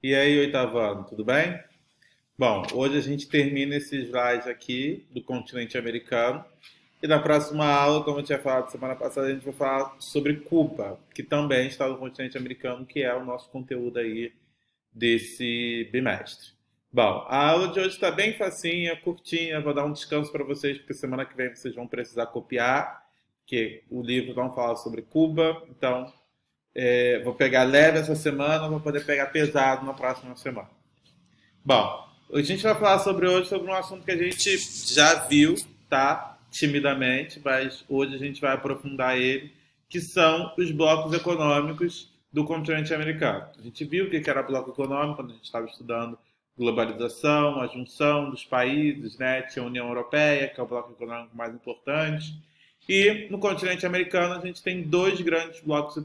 E aí, oitavo ano, tudo bem? Bom, hoje a gente termina esse slide aqui do continente americano. E na próxima aula, como eu tinha falado semana passada, a gente vai falar sobre Cuba, que também está no continente americano, que é o nosso conteúdo aí desse bimestre. Bom, a aula de hoje está bem facinha, curtinha, vou dar um descanso para vocês, porque semana que vem vocês vão precisar copiar, que o livro não fala sobre Cuba, então vou pegar leve essa semana, vou poder pegar pesado na próxima semana. Bom, a gente vai falar hoje sobre um assunto que a gente já viu, tá? Timidamente, mas hoje a gente vai aprofundar ele, que são os blocos econômicos do continente americano. A gente viu o que era bloco econômico quando a gente estava estudando globalização, a junção dos países, né? Tinha a União Europeia, que é o bloco econômico mais importante. E no continente americano a gente tem dois grandes blocos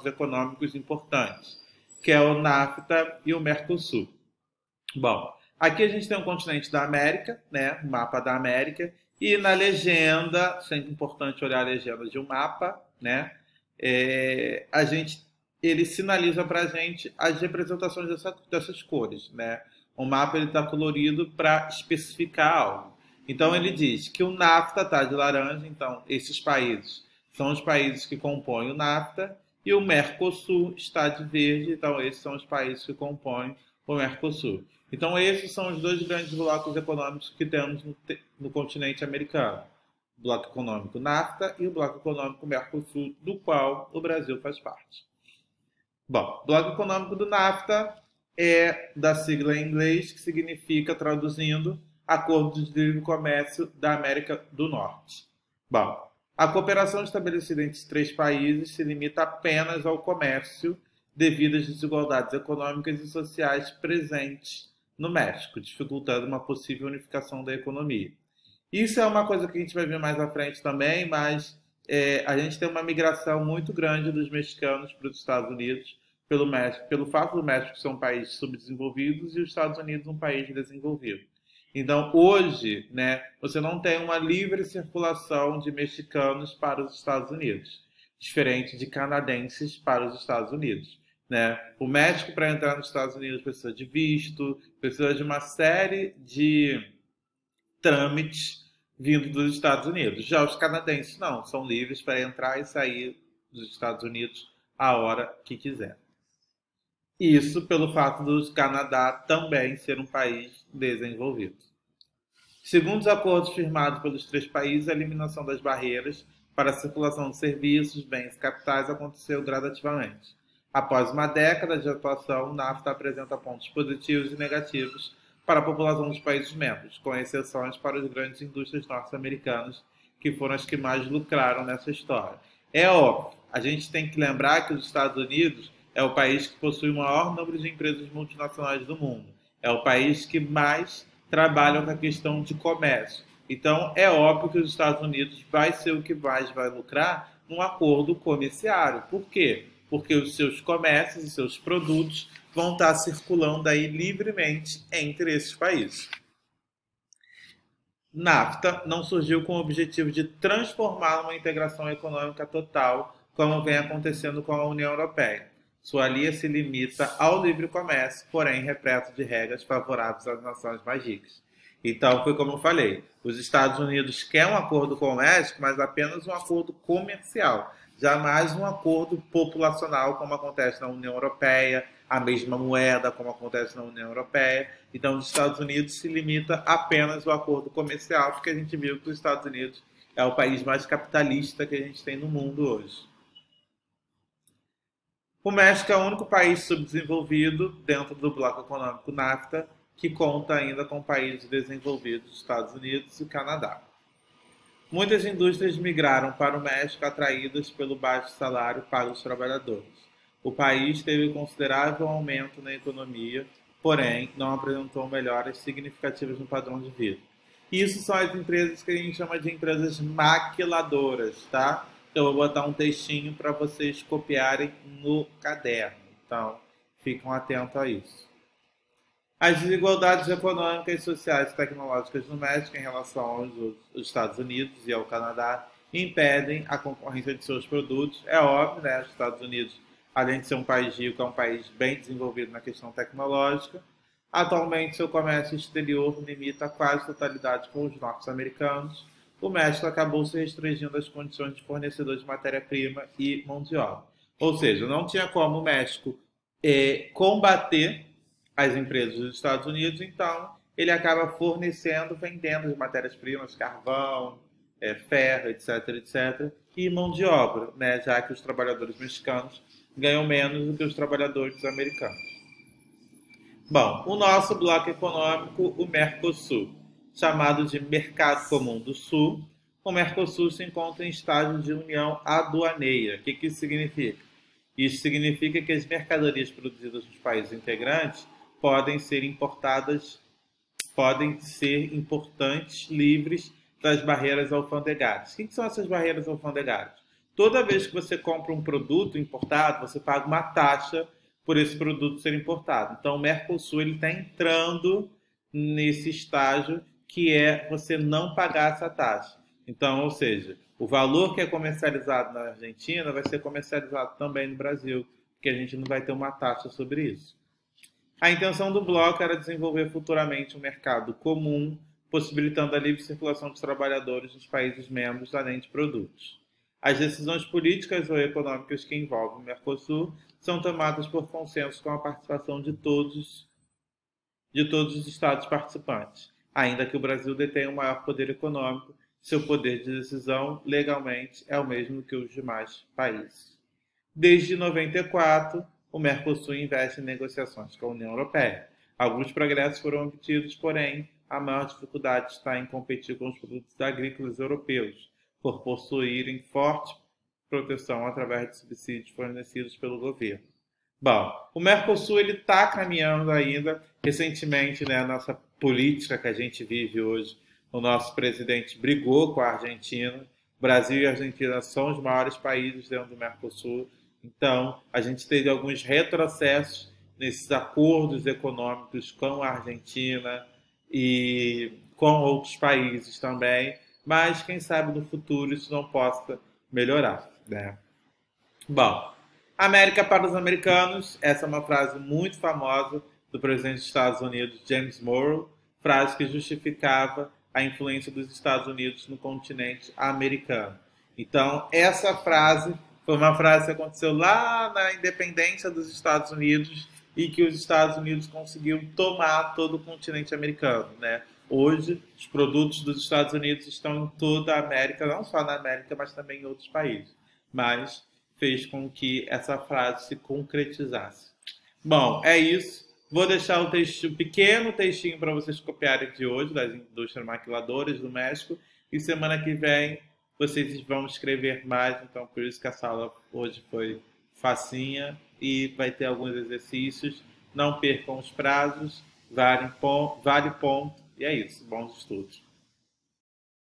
econômicos importantes, que é o NAFTA e o Mercosul. Bom, aqui a gente tem um continente da América, né, o mapa da América, e na legenda, sempre importante olhar a legenda de um mapa, né, a gente, ele sinaliza para a gente as representações dessas cores, né. O mapa está colorido para especificar algo. Então ele diz que o NAFTA está de laranja, então esses países são os países que compõem o NAFTA, e o Mercosul está de verde, então esses são os países que compõem o Mercosul. Então esses são os dois grandes blocos econômicos que temos no continente americano. O bloco econômico NAFTA e o bloco econômico Mercosul, do qual o Brasil faz parte. Bom, o bloco econômico do NAFTA é da sigla em inglês, que significa, traduzindo, Acordo de Livre Comércio da América do Norte. Bom, a cooperação estabelecida entre os três países se limita apenas ao comércio, devido às desigualdades econômicas e sociais presentes no México, dificultando uma possível unificação da economia. Isso é uma coisa que a gente vai ver mais à frente também, mas a gente tem uma migração muito grande dos mexicanos para os Estados Unidos pelo México, pelo fato do México ser um país subdesenvolvido e os Estados Unidos um país desenvolvido. Então, hoje, né, você não tem uma livre circulação de mexicanos para os Estados Unidos, diferente de canadenses para os Estados Unidos. Né? O México, para entrar nos Estados Unidos, precisa de visto, precisa de uma série de trâmites vindo dos Estados Unidos. Já os canadenses não, são livres para entrar e sair dos Estados Unidos a hora que quiser. Isso pelo fato do Canadá também ser um país desenvolvido. Segundo os acordos firmados pelos três países, a eliminação das barreiras para a circulação de serviços, bens e capitais aconteceu gradativamente. Após uma década de atuação, o NAFTA apresenta pontos positivos e negativos para a população dos países membros, com exceções para as grandes indústrias norte-americanas, que foram as que mais lucraram nessa história. É óbvio, a gente tem que lembrar que os Estados Unidos é o país que possui o maior número de empresas multinacionais do mundo. É o país que mais trabalha com a questão de comércio. Então, é óbvio que os Estados Unidos vai ser o que mais vai lucrar num acordo comerciário. Por quê? Porque os seus comércios e seus produtos vão estar circulando aí livremente entre esses países. NAFTA não surgiu com o objetivo de transformar uma integração econômica total, como vem acontecendo com a União Europeia. Sua linha se limita ao livre comércio, porém repleto de regras favoráveis às nações mais ricas. Então, foi como eu falei, os Estados Unidos querem um acordo com o México, mas apenas um acordo comercial, jamais um acordo populacional, como acontece na União Europeia, a mesma moeda, como acontece na União Europeia. Então, os Estados Unidos se limita apenas ao acordo comercial, porque a gente viu que os Estados Unidos é o país mais capitalista que a gente tem no mundo hoje. O México é o único país subdesenvolvido dentro do bloco econômico NAFTA que conta ainda com países desenvolvidos, Estados Unidos e Canadá. Muitas indústrias migraram para o México atraídas pelo baixo salário para os trabalhadores. O país teve considerável aumento na economia, porém não apresentou melhoras significativas no padrão de vida. Isso são as empresas que a gente chama de empresas maquiladoras, tá? Eu vou botar um textinho para vocês copiarem no caderno. Então, fiquem atentos a isso. As desigualdades econômicas, sociais e tecnológicas no México em relação aos Estados Unidos e ao Canadá impedem a concorrência de seus produtos. É óbvio, né? Os Estados Unidos além de ser um país rico, é um país bem desenvolvido na questão tecnológica. Atualmente, seu comércio exterior limita quase a totalidade com os norte-americanos. O México acabou se restringindo às condições de fornecedor de matéria-prima e mão de obra. Ou seja, não tinha como o México combater as empresas dos Estados Unidos, então ele acaba fornecendo, vendendo as matérias-primas, carvão, ferro, etc, etc, e mão de obra, né, já que os trabalhadores mexicanos ganham menos do que os trabalhadores americanos. Bom, o nosso bloco econômico, o Mercosul, chamado de Mercado Comum do Sul, o Mercosul se encontra em estágio de união aduaneira. O que isso significa? Isso significa que as mercadorias produzidas nos países integrantes podem ser importadas, podem ser importantes, livres das barreiras alfandegárias. O que são essas barreiras alfandegárias? Toda vez que você compra um produto importado, você paga uma taxa por esse produto ser importado. Então, o Mercosul está entrando nesse estágio que é você não pagar essa taxa. Então, ou seja, o valor que é comercializado na Argentina vai ser comercializado também no Brasil, porque a gente não vai ter uma taxa sobre isso. A intenção do bloco era desenvolver futuramente um mercado comum, possibilitando a livre circulação dos trabalhadores nos países membros, além de produtos. As decisões políticas ou econômicas que envolvem o Mercosul são tomadas por consenso com a participação de todos os estados participantes, ainda que o Brasil detenha o maior poder econômico, seu poder de decisão legalmente é o mesmo que os demais países. Desde 94, o Mercosul investe em negociações com a União Europeia. Alguns progressos foram obtidos, porém, a maior dificuldade está em competir com os produtos agrícolas europeus, por possuírem forte proteção através de subsídios fornecidos pelo governo. Bom, o Mercosul está caminhando ainda. Recentemente, né, a nossa política que a gente vive hoje, o nosso presidente brigou com a Argentina. O Brasil e a Argentina são os maiores países dentro do Mercosul. Então, a gente teve alguns retrocessos nesses acordos econômicos com a Argentina e com outros países também, mas quem sabe no futuro isso não possa melhorar, né? Bom, América para os americanos, essa é uma frase muito famosa do presidente dos Estados Unidos, James Monroe, frase que justificava a influência dos Estados Unidos no continente americano. Então, essa frase foi uma frase que aconteceu lá na independência dos Estados Unidos e que os Estados Unidos conseguiu tomar todo o continente americano, né? Hoje, os produtos dos Estados Unidos estão em toda a América, não só na América, mas também em outros países. Mas fez com que essa frase se concretizasse. Bom, é isso. Vou deixar o textinho, um pequeno textinho para vocês copiarem de hoje, das indústrias maquiladoras do México. E semana que vem vocês vão escrever mais, então por isso que a sala hoje foi facinha e vai ter alguns exercícios. Não percam os prazos, vale ponto, e é isso. Bons estudos.